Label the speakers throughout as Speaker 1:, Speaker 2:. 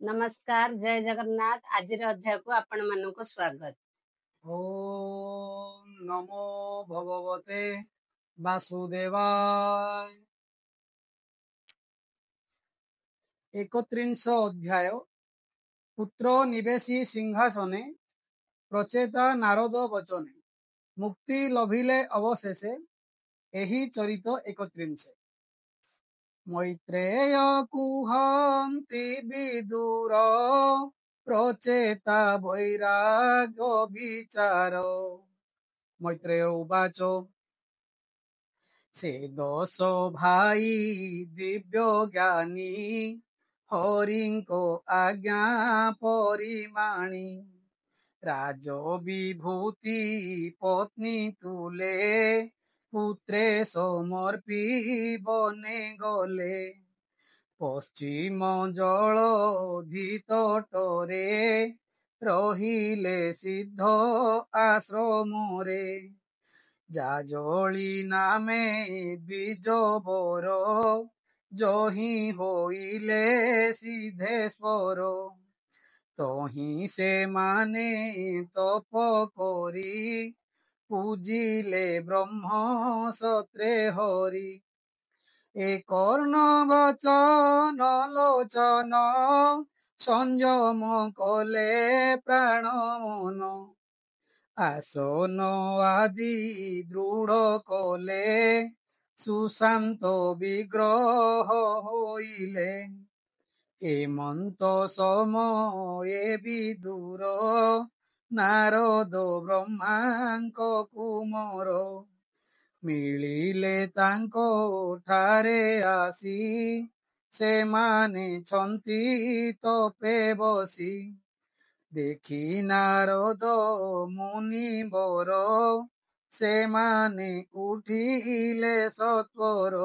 Speaker 1: नमस्कार, जय जगन्नाथ। आज अध्याय को आपण मानक स्वागत।
Speaker 2: ओम नमो भगवते वासुदेवाय। 31 अध्याय। पुत्र निवेशी सिंहासने प्रचेता नारद वचने मुक्ति लभिले अवशेषे एही चरित 31। मैत्रेय कुहन्ति विदुर प्रचेता वैराग्य विचार। मैत्रेय उवाच से 10 भाई दिव्य ज्ञानी हरिंको आज्ञा परिमाणी राज विभूति पत्नी तुले पुत्रे समर्पी बने गले पश्चिम जलधित तटरे रहिले सिद्ध आश्रमरे जाजली नामे द्विजवर जही होइले सिद्धेश्वर तही से माने तप करी पूजिले ब्रह्म सत्रे हरि ए कर्ण वचन लोचन संयम कले प्राण मन आसन आदि दृढ़ कले सुशांत विग्रह होइले एमंत समये विदुर नारद ब्रह्मांक कुमर मिलिले तांको ठारे आसी सेमाने छंती तपे बसी देखी नारद मुनिवर सेमाने उठिले सत्वर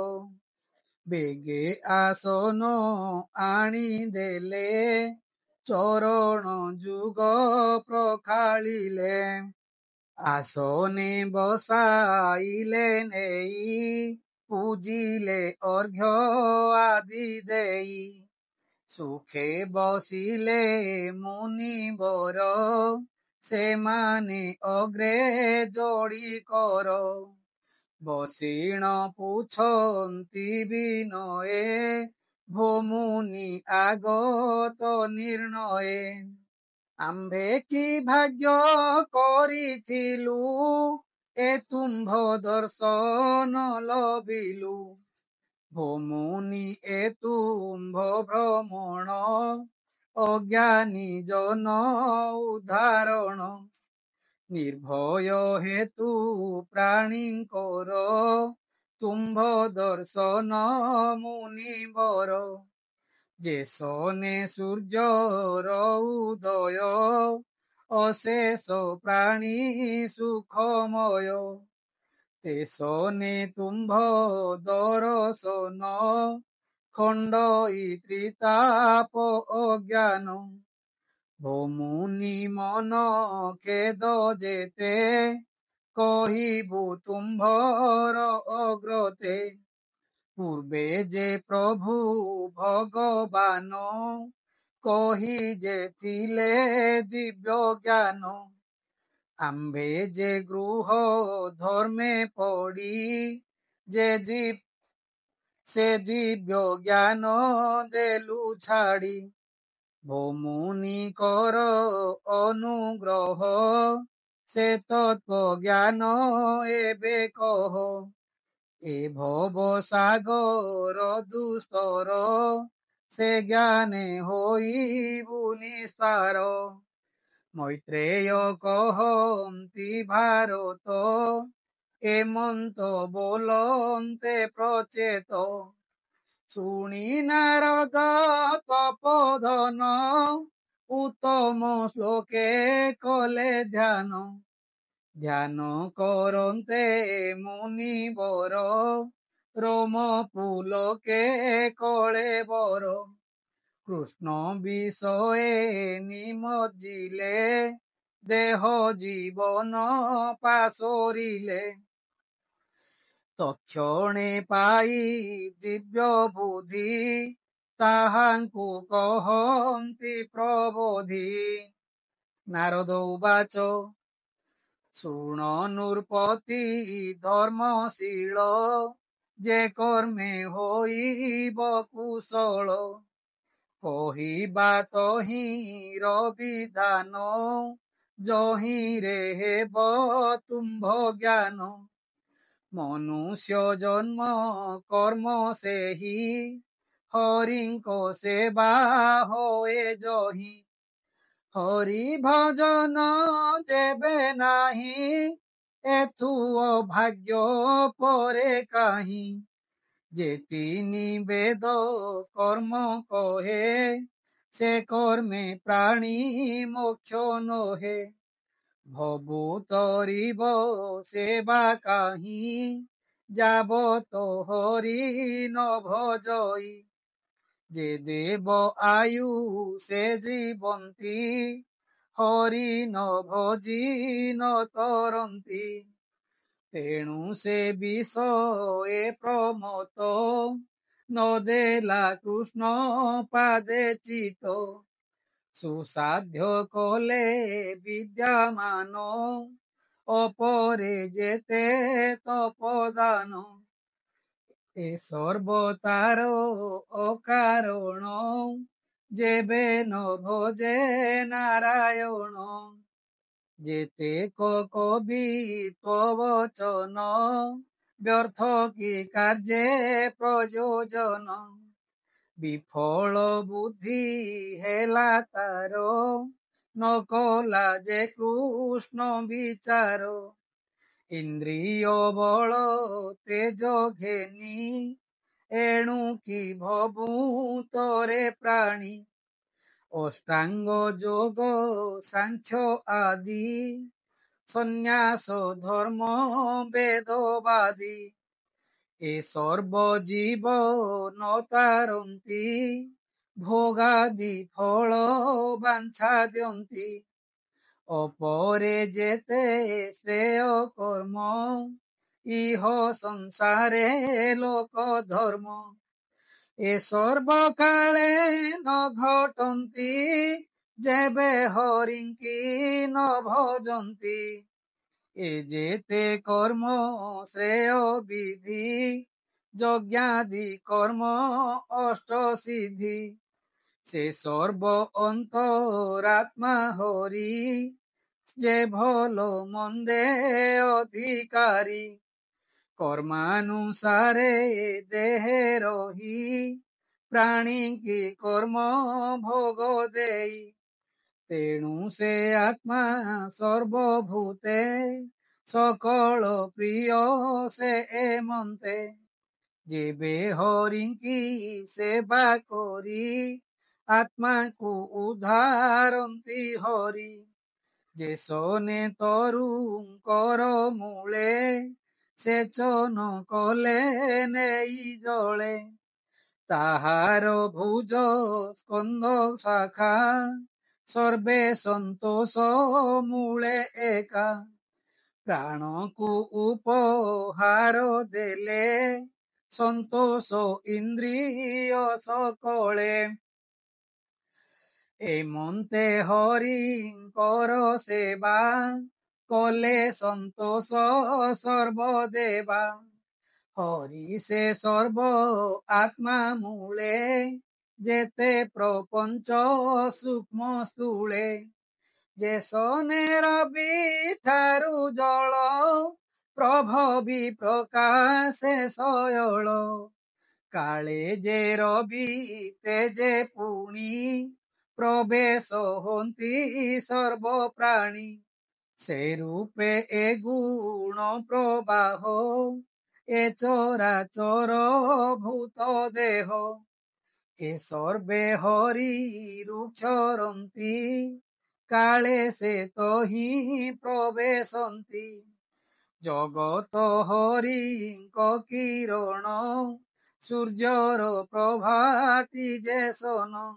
Speaker 2: बेगे आसन आनी देले चरण जुग प्रखालिले आसने बसाइले नेई पूजिले अर्घ्य आदि देई सुखे बसिले मुनिवर सेमाने अग्रे जोड़ी कर बसीण पुछन्ति विनये भोमुनि आगत निर्णये आम्भे कि भाग्य करिथिलु ए तुम्भ दर्शन लभिलु भोमुनि ए तुम्भ भ्रमण अज्ञानी जन उदाहरण निर्भय हेतु प्राणींकर तुम्भ दर्शन मुनिवर जेसने सूर्यर उदय अशेष प्राणी सुखमय तेसने तुम्भ दर्शन खंडई त्रिताप अज्ञान भोमुनि मन खेद जेते कहिबु तुम्भर अग्रते पूर्वे जे प्रभु भगवान कही जे थिले दिव्य ज्ञान आम्भे जे गृह धर्मे पड़ी जे दीप से दिव्य ज्ञान देलु छाड़ी भोमुनि कर अनुग्रह से तत्व ज्ञान एबे कह ए भव सागर दुस्तर से ज्ञाने होइबु निस्तार मैत्रेय कहन्ति भारत एमंत बोलन्ते प्रचेत शुणी नारद तपोधन उत्तम श्लोके कले ध्यान ध्यान करन्ते मुनिवर रोम पुलके कले बर कृष्ण विषये निमज्जिले देह जीवन पाशोरिले तक्षणे पाई दिव्य बुद्धि ତାହାଙ୍କୁ କହନ୍ତି ପ୍ରବୋଧି। ନାରଦ ଉବାଚ ଶୁଣ ନୃପତି ଧର୍ମଶୀଳ, ଯେ କର୍ମେ ହୋଇବ କୁଶଳ। କହିବା ତହିଁର ବିଧାନ, ଯହିଁରେ ହେବ ତୁମ୍ଭ ଜ୍ଞାନ। ମନୁଷ୍ୟ ଜନ୍ମ କର୍ମ ସେହି, ହରିଙ୍କ ସେବା ହୋଏ ଯହିଁ। ହରି ଭଜନ ଯେବେ ନାହିଁ, ଏଥୁ ଅଭାଗ୍ୟ ପରେ କାହିଁ। ଯେ ତିନି ବେଦ କର୍ମ କହେ, ସେ କର୍ମେ ପ୍ରାଣୀ ମୋକ୍ଷ ନୋହେ। ଭବୁ ତରିବ ସେବା କାହିଁ, ଯାବତ ହରି ନ ଭଜଇ। ଯେ ଦେବ ଆୟୁ ସେ ଜୀବନ୍ତି, ହରି ନ ଭଜି ନ ତରନ୍ତି। ତେଣୁ ସେ ବିଷଏ ପ୍ରମତ, ନ ଦେଲା କୃଷ୍ଣ ପାଦେ ଚିତ। ସୁସାଧ୍ୟ କଲେ ବିଦ୍ୟାମାନ, ଅପରେ ଯେତେ ତପଦାନ। ଏ ସର୍ବତାର ଅକାରଣ, ଯେବେ ନ ଭଜେ ନାରାୟଣ। ଯେତେକ କବିତ୍ୱ ବଚନ, ବ୍ୟର୍ଥ କି କାର୍ଯ୍ୟେ ପ୍ରୟୋଜନ। ବିଫଳ ବୁଦ୍ଧି ହେଲା ତାର, ନ କଲା ଯେ କୃଷ୍ଣ ବିଚାର। ଇନ୍ଦ୍ରିୟ ବଳ ତେଜ ଘେନି, ଏଣୁ କି ଭବୁତରେ ପ୍ରାଣୀ। ଅଷ୍ଟାଙ୍ଗ ଯୋଗ ସାଂଖ୍ୟ ଆଦି, ସନ୍ନ୍ୟାସ ଧର୍ମ ବେଦବାଦୀ। ଏ ସର୍ବ ଜୀବ ନ ତାରନ୍ତି, ଭୋଗାଦି ଫଳ ବାଞ୍ଛା ଦିଅନ୍ତି। ଅପରେ ଯେତେ ଶ୍ରେୟ କର୍ମ, ଇହ ସଂସାରେ ଲୋକ ଧର୍ମ। ଏ ସର୍ବ କାଳେ ନ ଘଟନ୍ତି, ଯେବେ ହରିଙ୍କି ନ ଭଜନ୍ତି। ଏ ଯେତେ କର୍ମ ଶ୍ରେୟ ବିଧି, ଯଜ୍ଞାଦି କର୍ମ ଅଷ୍ଟ ସିଦ୍ଧି। ସେ ସର୍ବ ଅନ୍ତରାତ୍ମା ହରି, ଯେ ଭଲ ମନ୍ଦେ ଅଧିକାରୀ। କର୍ମାନୁସାରେ ଦେହେ ରହି, ପ୍ରାଣୀଙ୍କି କର୍ମ ଭୋଗ ଦେଇ। ତେଣୁ ସେ ଆତ୍ମା ସର୍ବଭୂତେ, ସକଳ ପ୍ରିୟ ସେ ଏମନ୍ତେ। ଯେବେ ହରିଙ୍କି ସେବା କରି, ଆତ୍ମାକୁ ଉଦ୍ଧାରନ୍ତି ହରି। ଯେ ସନେ ତରୁଙ୍କର ମୂଳେ, ସେଚନ କଲେ ନେଇ ଜଳେ। ତାହାର ଭୁଜ ସ୍କନ୍ଧ ଶାଖା, ସର୍ବେ ସନ୍ତୋଷ ମୂଳେ ଏକା। ପ୍ରାଣକୁ ଉପହାର ଦେଲେ, ସନ୍ତୋଷ ଇନ୍ଦ୍ରିୟ ସକଳେ। ଏମନ୍ତେ ହରିଙ୍କର ସେବା, କଲେ ସନ୍ତୋଷ ସର୍ବଦେବା। ହରି ସେ ସର୍ବ ଆତ୍ମା ମୂଳେ, ଯେତେ ପ୍ରପଞ୍ଚ ସୂକ୍ଷ୍ମ ସ୍ଥୂଳେ। ଯେ ସନେ ରବି ଠାରୁ ଜଳ, ପ୍ରଭବି ପ୍ରକାଶେ ସୟଳ। କାଳେ ଯେ ରବି ତେଜେ ପୁଣି, ପ୍ରବେଶ ହନ୍ତି ସର୍ବ ପ୍ରାଣୀ। ସେ ରୂପେ ଏ ଗୁଣ ପ୍ରବାହ, ଏ ଚରାଚର ଭୂତ ଦେହ। ଏ ସର୍ବେ ହରି ରୂପରନ୍ତି, କାଳେ ସେ ତହିଁ ପ୍ରବେଶନ୍ତି। ଜଗତ ହରିଙ୍କ କିରଣ, ସୂର୍ଯ୍ୟର ପ୍ରଭାଟି ଯେ ସନ।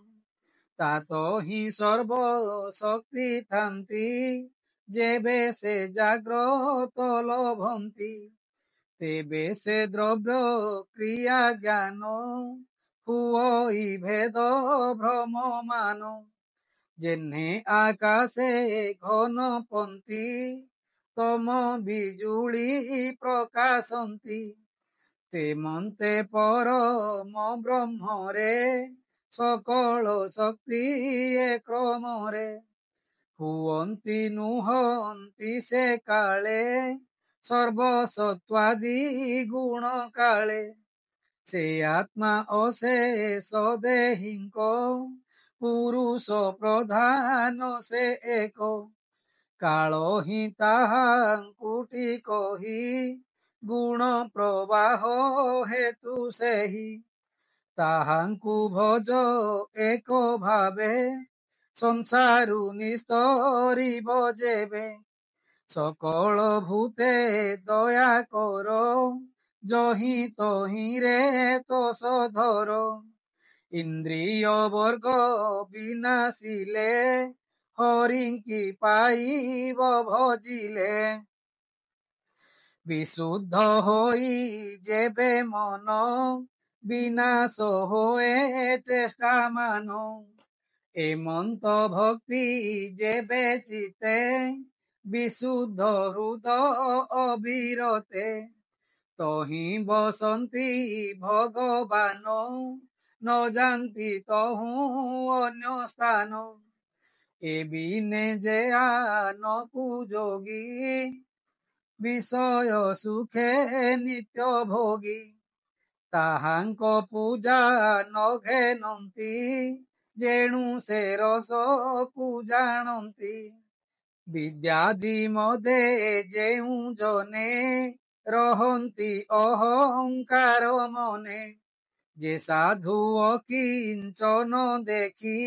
Speaker 2: ତାତ ହିଁ ସର୍ବ ଶକ୍ତି ଥାନ୍ତି, ଯେବେ ସେ ଜାଗ୍ରତ ଲଭନ୍ତି। ତେବେ ସେ ଦ୍ରବ୍ୟ କ୍ରିୟା ଜ୍ଞାନ, ହୁଅଇ ଭେଦ ଭ୍ରମ ମାନ। ଯେହ୍ନେ ଆକାଶେ ଘନ ପନ୍ତି ତମ ବିଜୁଳି ପ୍ରକାଶନ୍ତି। ତେମନ୍ତେ ପରମ ବ୍ରହ୍ମରେ ସକଳ ଶକ୍ତି କ୍ରମରେ। ହୁଅନ୍ତି ନୁହନ୍ତି ସେ କାଳେ ସର୍ବସତ୍ୱାଦି ଗୁଣ କାଳେ। ସେ ଆତ୍ମା ଅଶେଷ ଦେହିଙ୍କ ପୁରୁଷ ପ୍ରଧାନ ସେ ଏକ। କାଳ ହିଁ ତାହାଙ୍କୁ କହି ଗୁଣ ପ୍ରବାହ ହେତୁ ସେହି। ତାହାଙ୍କୁ ଭଜ ଏକ ଭାବେ ସଂସାରୁ ନିସ୍ତରିବ ଯେବେ। ସକଳ ଭୂତେ ଦୟା କର ଯହିଁ ତହିଁରେ ତୋଷଧର। ଇନ୍ଦ୍ରିୟ ବର୍ଗ ବିନାଶିଲେ ହରିଙ୍କି ପାଇବ ଭଜିଲେ। ବିଶୁଦ୍ଧ ହୋଇ ଯେବେ ମନ ବିନାଶ ହୋଏ ଚେଷ୍ଟା ମାନ। ଏମନ୍ତ ଭକ୍ତି ଯେବେ ଚିତେ ବିଶୁଦ୍ଧ ହୃଦ ଅବିରତେ। ତହିଁ ବସନ୍ତି ଭଗବାନ ନ ଯାନ୍ତି ତହୁଁ ଅନ୍ୟ ସ୍ଥାନ। ଏ ବିନେ ଯେ ଆନକୁ ଯୋଗୀ ବିଷୟ ସୁଖେ ନିତ୍ୟ ଭୋଗୀ। ତାହାଙ୍କ ପୂଜା ନ ଘେନନ୍ତି ଯେଣୁ ସେ ରସକୁ ଜାଣନ୍ତି। ବିଦ୍ୟାଦି ମଦେ ଯେଉଁ ଜନେ ରହନ୍ତି ଅହଙ୍କାର ମନେ। ଯେ ସାଧୁ ଅକିଞ୍ଚନ ଦେଖି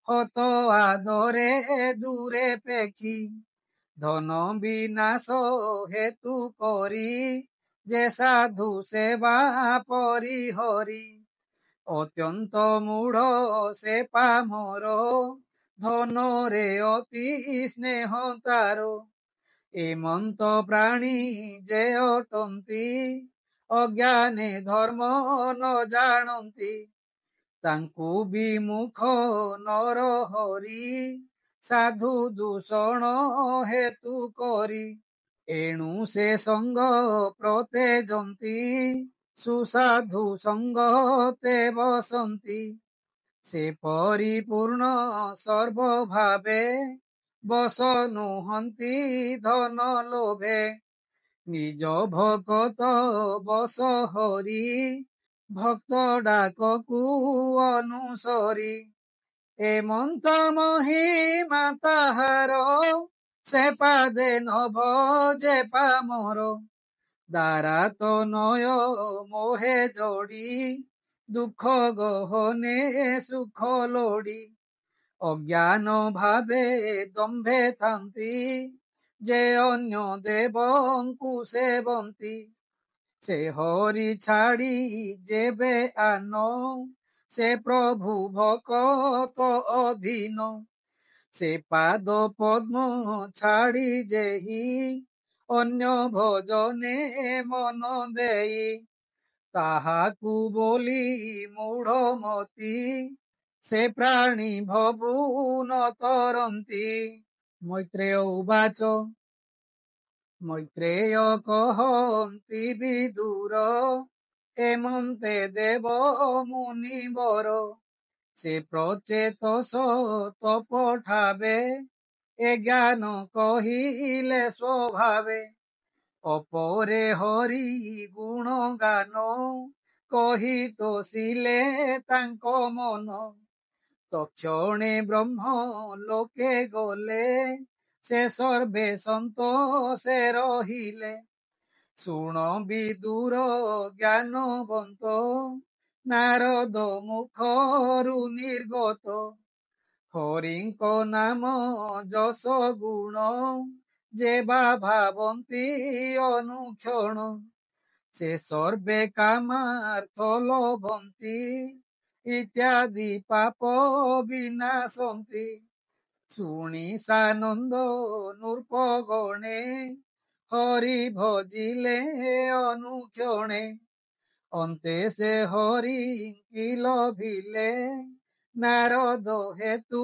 Speaker 2: ହତ ଆଦରେ ଦୂରେ ପେଖି। ଧନ ବିନାଶ ହେତୁ କରି ଯେ ସାଧୁ ସେବା ପରିହରି। ଅତ୍ୟନ୍ତ ମୂଢ଼ ସେ ପାମର ଧନରେ ଅତି ସ୍ନେହ ତାର। ଏମନ୍ତ ପ୍ରାଣୀ ଯେ ଅଟନ୍ତି ଅଜ୍ଞାନେ ଧର୍ମ ନ ଜାଣନ୍ତି। ତାଙ୍କୁ ବିମୁଖ ନର ହରି ସାଧୁ ଦୂଷଣ ହେତୁ କରି। ଏଣୁ ସେ ସଙ୍ଗ ପ୍ରତେଜନ୍ତି ସୁସାଧୁ ସଙ୍ଗ ତେ ବସନ୍ତି। ସେ ପରିପୂର୍ଣ୍ଣ ସର୍ବଭାବେ ବସ ନୁହନ୍ତି ଧନ ଲୋଭେ। ନିଜ ଭକତ ବସ ହରି ଭକ୍ତ ଡାକକୁ ଅନୁସରି। ଏମନ୍ତ ମହିମା ତାହାର ସେ ପାଦେ ନଭ ଯେ ପାମର। ଦାରା ତନୟ ମୋহে ଯୋଡ଼ି ଦୁଃଖ ଗହନେ ସୁଖ ଲୋଡ଼ି। ଅଜ୍ଞାନ ଭାବେ ଦମ୍ଭେ ଥାନ୍ତି ଯେ ଅନ୍ୟ ଦେବଙ୍କୁ ସେବନ୍ତି। ସେ ହରି ଛାଡ଼ି ଯେବେ ଆନ ସେ ପ୍ରଭୁ ଭକତ ଅଧୀନ। ସେ ପାଦ ପଦ୍ମ ଛାଡ଼ି ଯେହି ଅନ୍ୟ ଭଜନେ ମନ ଦେଇ। ତାହାକୁ ବୋଲି ମୂଢ଼ ମତି ସେ ପ୍ରାଣୀ ଭବୁ ନ ତରନ୍ତି। ମୈତ୍ରେୟ ଉବାଚ ମୈତ୍ରେୟ କହନ୍ତି ବିଦୁର ଏମନ୍ତେ ଦେବ ମୁନିବର। ସେ ପ୍ରଚେତସ ତପଠାବେ ଏ ଜ୍ଞାନ କହିଲେ ସ୍ୱଭାବେ। ଅପରେ ହରି ଗୁଣ ଗାନ କହି ତୋଷିଲେ ତାଙ୍କ ମନ। ତକ୍ଷଣେ ବ୍ରହ୍ମ ଲୋକେ ଗଲେ ସେ ସର୍ବେ ସନ୍ତୋଷେ ରହିଲେ। ଶୁଣ ବିଦୁର ଜ୍ଞାନବନ୍ତ ନାରଦ ମୁଖରୁ ନିର୍ଗତ। ହରିଙ୍କ ନାମ ଯଶ ଗୁଣ ଯେ ବା ଭାବନ୍ତି ଅନୁକ୍ଷଣ। ସେ ସର୍ବେ କାମାର୍ଥ ଲୋଭନ୍ତି ଇତ୍ୟାଦି ପାପ ବିନାଶନ୍ତି। ଶୁଣି ସାନନ୍ଦ ନୃପ ଗଣେ ହରି ଭଜିଲେ ଅନୁକ୍ଷଣେ। ଅନ୍ତେ ସେ ହରିଙ୍କି ଲୋଭିଲେ ନାରଦ ହେତୁ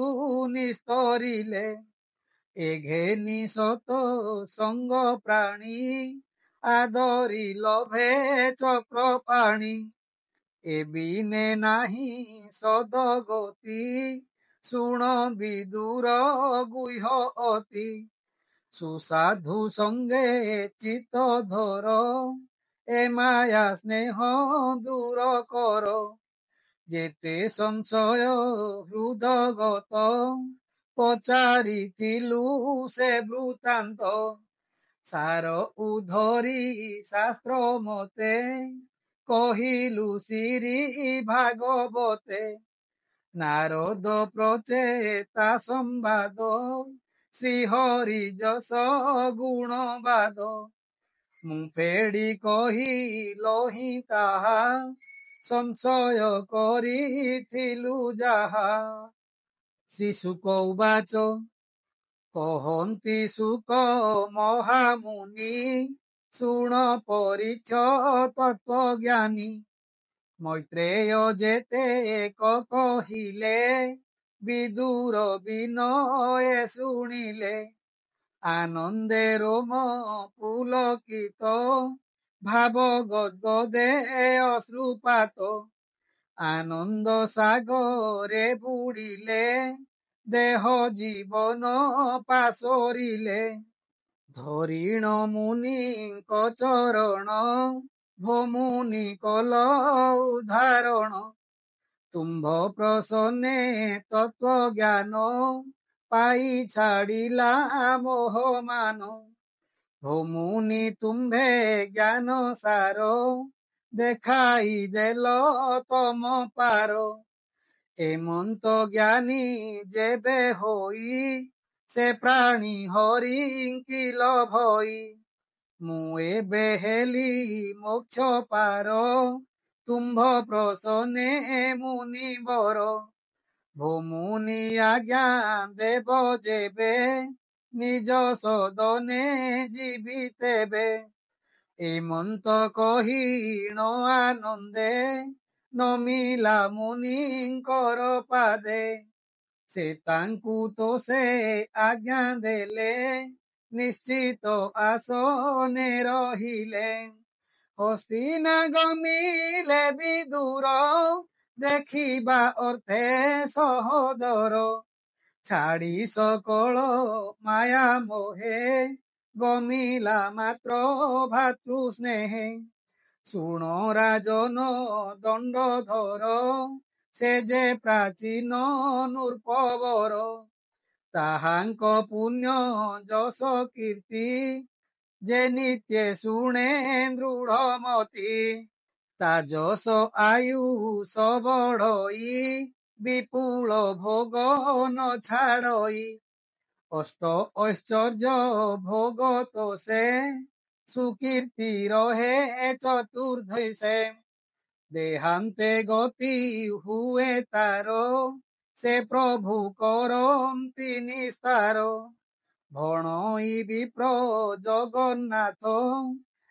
Speaker 2: ନିସ୍ତରିଲେ ଏ ଘେନି ସତ ସଙ୍ଗ ପ୍ରାଣୀ ଆଦରି ଲୋଭେ ଚକ୍ର ପାଣି ଏ ବିନେ ନାହିଁ ସଦଗତି ଶୁଣ ବିଦୁର ଗୁହ୍ୟ ଅତି ସୁସାଧୁ ସଙ୍ଗେ ଚିତ ଧର ଏ ମାୟା ସ୍ନେହ ଦୂର କର ଯେତେ ସଂଶୟ ହୃଦଗତ ପଚାରିଥିଲୁ ସେ ବୃତ୍ତାନ୍ତ ସାର ଉଧରି ଶାସ୍ତ୍ର ମତେ କହିଲୁ ଶ୍ରୀ ଭାଗବତେ ନାରଦ ପ୍ରଚେତା ସମ୍ବାଦ ଶ୍ରୀହରି ଯଶ ଗୁଣବାଦ ମୁଁ ଫେଡ଼ି କହିଲହିଁ ତାହା ସଂଶୟ କରିଥିଲୁ ଯାହା ଶ୍ରୀଶୁକ ଉବାଚ କହନ୍ତି ସୁକ ମହାମୁନି ଶୁଣ ପରୀକ୍ଷ ତତ୍ତ୍ୱଜ୍ଞାନୀ ମୈତ୍ରେୟ ଯେତେ କହିଲେ ବିଦୁର ବିନୟ ଶୁଣିଲେ ଆନନ୍ଦେ ରୋମ ପୁଲକିତ ଭାବ ଗଦ୍ଗଦେ ଅଶ୍ରୁପାତ ଆନନ୍ଦ ସାଗରେ ବୁଡ଼ିଲେ ଦେହ ଜୀବନ ପାଶୋରିଲେ ଧରିଣ ମୁନିଙ୍କ ଚରଣ ଭୋମୁନି କଲ ଉଦାହରଣ ତୁମ୍ଭ ପ୍ରସନ୍ନେ ତତ୍ତ୍ୱଜ୍ଞାନ ପାଇ ଛାଡ଼ିଲା ମୋହମାନ ଭୋମୁନି ତୁମ୍ଭେ ଜ୍ଞାନ ସାର ଦେଖାଇ ଦେଲ ତମ ପାର ଏମନ୍ତ ଜ୍ଞାନୀ ଯେବେ ହୋଇ ସେ ପ୍ରାଣୀ ହରିଙ୍କି ଲୋଭଇ ମୁଁ ଏବେ ହେଲି ମୋକ୍ଷ ପାର ତୁମ୍ଭ ପ୍ରସନ୍ନେ ମୁନିବର ଭୋମୁନି ଆଜ୍ଞା ଦେବ ଯେବେ ନିଜ ସଦନେ ଯିବି ତେବେ ଏମନ୍ତ କହିଣ ଆନନ୍ଦେ ନମିଲା ମୁନିଙ୍କର ପାଦେ ସେ ତାଙ୍କୁ ତ ସେ ଆଜ୍ଞା ଦେଲେ ନିଶ୍ଚିତ ଆସନେ ରହିଲେ ହସ୍ତିନା ଗମିଲେ ବିଦୁର ଦେଖିବା ଅର୍ଥେ ସହୋଦର ଛାଡ଼ି ସକଳ ମାୟା ମୋହେ ଗମିଲା ମାତ୍ର ଭାତୃ ସ୍ନେହେ ଶୁଣ ରାଜନ ଦଣ୍ଡଧର ସେ ଯେ ପ୍ରାଚୀନ ନୃପବର ତାହାଙ୍କ ପୁଣ୍ୟ ଯଶ କୀର୍ତ୍ତି ଯେ ନିତ୍ୟ ଶୁଣେ ଦୃଢ଼ମତି ତା ଯଶ ଆୟୁଷ ବଢ଼ଇ ବିପୁଳ ଭୋଗ ନ ଛାଡ଼ଇ ଅଷ୍ଟ ଐଶ୍ୱର୍ଯ୍ୟ ଭୋଗ ତ ସେ ସୁକୀର୍ତ୍ତି ରହେ ଚତୁର୍ଦ୍ଦଶେ ଦେହାନ୍ତେ ଗତି ହୁଏ ତାର ସେ ପ୍ରଭୁ କରନ୍ତି ନିସ୍ତାର ଭଣଇ ବିପ୍ର ଜଗନ୍ନାଥ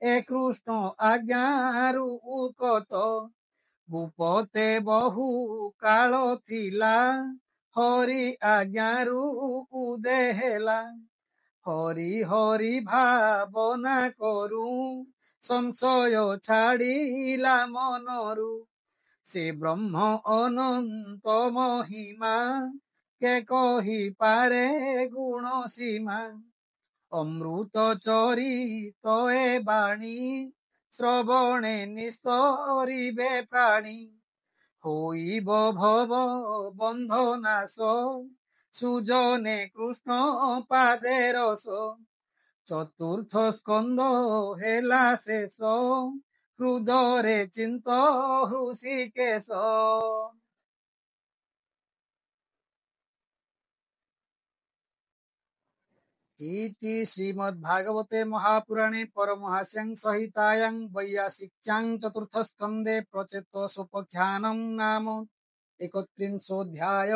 Speaker 2: ଏ କୃଷ୍ଣ ଆଜ୍ଞାରୁ ଉକତ ଭୂପତେ ବହୁ କାଳ ଥିଲା ହରି ଆଜ୍ଞାରୁ ଉଦେ ହେଲା ହରି ହରି ଭାବନା କରୁ ସଂଶୟ ଛାଡ଼ିଲା ମନରୁ ସେ ବ୍ରହ୍ମ ଅନନ୍ତ ମହିମା କେ କହିପାରେ ଗୁଣ ସୀମା ଅମୃତ ଚରିତ ଏ ବାଣୀ ଶ୍ରବଣେ ନିସ୍ତରିବେ ପ୍ରାଣୀ ହୋଇବ ଭବ ବନ୍ଧନାଶ ସୁଜନେ କୃଷ୍ଣ ପାଦେ ରସ ଚତୁର୍ଥ ସ୍କନ୍ଦ ହେଲା ଶେଷ ହୃଦରେ ଚିନ୍ତ ହୃଷିକେଶ इति श्रीमद्भागवते महापुराणे परमहास्यां संहितायां वैयासिक्यां चतुर्थस्कन्धे प्रचेतसोपाख्यानं नाम 31 अध्याय।